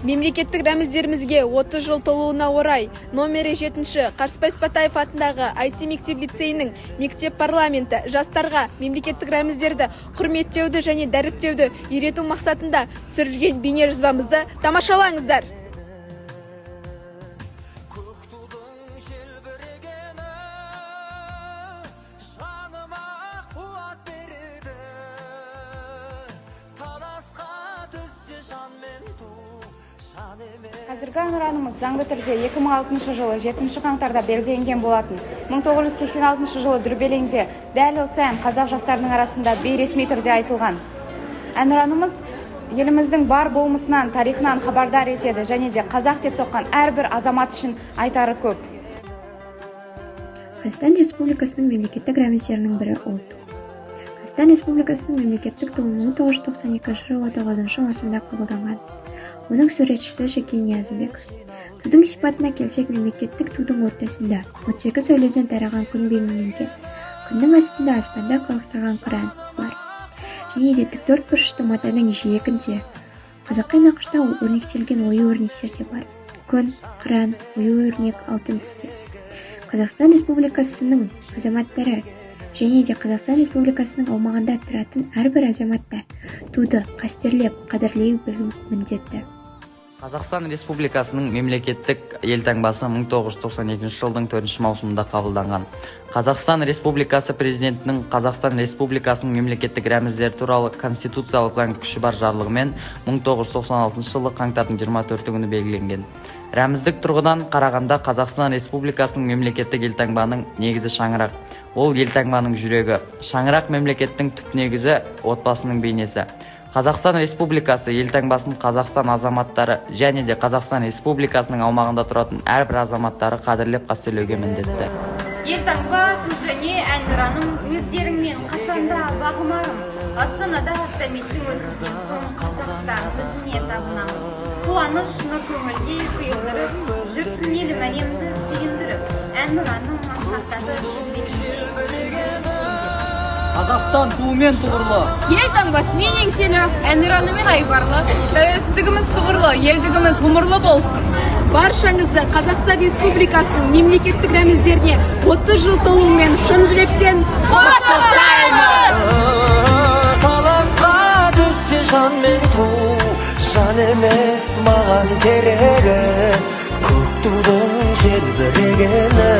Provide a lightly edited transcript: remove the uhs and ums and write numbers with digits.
Мемлекеттік рәміздерімізге 30 жыл толуына орай номері 7-ші Қарсыбай Спатаев атындағы IT мектеп лицейінің мектеп парламенті жастарға мемлекеттік рәміздерді құрметтеуді және дәріптеуді үйрету мақсатында түсірілген бейне жазбамызды тамашалаңыздар. Қазіргі әнұранымыз заңды түрде 2006 жылы 7 қаңтарда белгіленген болатын. 1986 жылы дүрбелеңде дәл осы ән қазақ жастарының арасында бейресми түрде айтылған. Әнұранымыз еліміздің бар болмысынан, тарихынан хабардар етеді және де қазақ деп соққан әрбір азамат үшін айтары көп. Қазақстан Республикасының мемлекеттік рәміздерінің бірі ұлт. Қазақстан Республикасының мемлекеттік туы 1992 жылы 9 маусымда қабылданған. Оның суретшісі Шәкен Ниязымбек. Тудың сипатына келсек, мемлекеттік тудың ортасында 38 сәуледен тараған күн бейнеленген. Күннің астында аспанда қалықтаған қыран бар. Және де тік бұрышты матаның жиегінде қазақи нақышта өрнектелген ою-өрнектер де бар. Күн, қыран, ою-өрнек алтын түстес. Қазақстан Республикасының азаматтары және де Қазақстан Республикасының аумағында тұратын әрбір азаматтар туды қастерлеп, қадірлей білу міндетті. Қазақстан Республикасының мемлекеттік елтаңбасы 1992 жылдың 4 маусымында қабылданған. Қазақстан Республикасы президентінің Қазақстан Республикасының мемлекеттік рәміздері туралы конституциялық заң күші бар жарлығымен 1996 жылы қаңтардың 24 күні белгіленген. Рәміздік тұрғыдан қарағанда Қазақстан Республикасының мемлекеттік елтаңбаның негізі шаңырақ. Ол елтаңбаның жүрегі. Шаңырақ мемлекеттің түп негізі отбасының бейнесі. Қазақстан Республикасы елтаңбасын Қазақстан азаматтары және де Қазақстан Республикасының аумағында тұратын әрбір азаматтары қадірлеп қастерлеуге міндетті. Елтаңба, ту және әнұраным өздеріңмен қашанда бағымарым. Астанада саммиттің өткізген соң Қазақстан өзіне табынамын. Қуаныш нұр көңілге құйылдырып, жүрсін елім әлемді сүйіндіріп, әнұраным асқақтатып жүрбегінде. Қазақстан туымен тұғырлы. Елтаңбасымен еңселі, әнұранымен айбарлы, тәуелсіздігіміз тұғырлы, елдігіміз ғұмырлы болсын. Баршаңызды Қазақстан Республикасының мемлекеттік рәміздеріне 30 жыл толуымен шын жүректен құттықтаймыз! Таласқа түссе жан мен ту, жан емес маған керегі, көк тудың желбірегені.